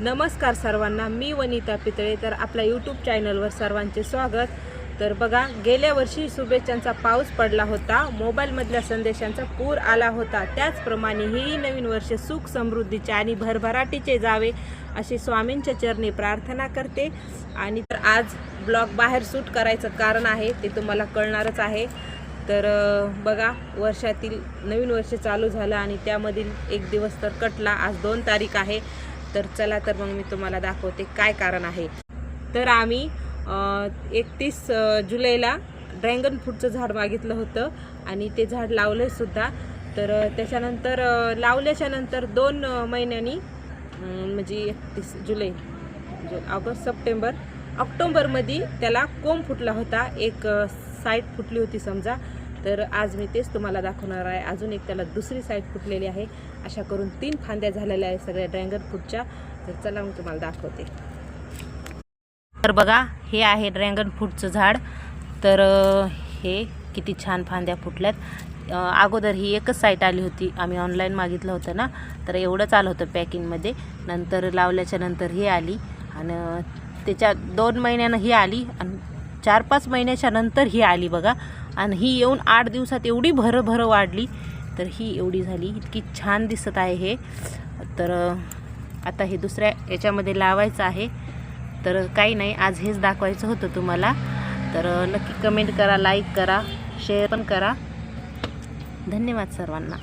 नमस्कार सर्वांना, मी वनिता पितळे. तर आपल्या यूट्यूब चॅनलवर सर्वांचे स्वागत. तर बघा, गेल्या वर्षी शुभेच्छांचा पाऊस पडला होता, मोबाईलमधल्या संदेशांचा पूर आला होता. त्याचप्रमाणे ही नवीन वर्ष सुख समृद्धीचे आणि भरभराटीचे जावे अशी स्वामींच्या चरणी प्रार्थना करते. आणि तर आज ब्लॉग बाहेर शूट करायचं कारण आहे ते तुम्हाला कळणारच आहे. तर बघा, वर्षातील नवीन वर्ष चालू झालं आणि त्यामधील एक दिवस तर कटला. आज 2 तारीख आहे. तर चला, तर मग मी तुम्हाला दाखवते काय कारण आहे. तर आम्ही 31 जुलैला ड्रॅगन फ्रूटचं झाड मागितलं होतं आणि ते झाड लावलं सुद्धा. तर त्याच्यानंतर लावल्याच्या नंतर 2 महिन्यांनी म्हणजे 31 जुलै, ऑगस्ट, सप्टेंबर, ऑक्टोबरमध्ये त्याला कोंब फुटला होता. एक साईड फुटली होती समजा. तर आज मी तेच तुम्हाला दाखवणार आहे. अजून एक त्याला दुसरी साईड फुटलेली आहे. अशा करून 3 फांद्या झालेल्या आहे सगळ्या ड्रॅगन फ्रूटच्या. तर चला मग तुम्हाला दाखवते. तर बघा, हे आहे ड्रॅगन फ्रूटचं झाड. तर हे किती छान फांद्या फुटल्यात. अगोदर ही एकच साईट आली होती, आम्ही ऑनलाईन मागितलं होतं ना, तर एवढंच आलं होतं पॅकिंगमध्ये. नंतर लावल्याच्या नंतर ही आली आणि त्याच्या 2 महिन्यानं ही आली आणि 4-5 महिन्याच्या नंतर ही आली बघा. आणि ही येऊन 8 दिवसात एवढी भरभर वाढली. तर ही एवढी झाली, इतकी छान दिसत आहे हे. तर आता हे दुसऱ्या याच्यामध्ये लावायचं आहे. तर काही नाही, आज हेच दाखवायचं होतं तुम्हाला. तर नक्की कमेंट करा, लाईक करा, शेअर पण करा. धन्यवाद सर्वांना.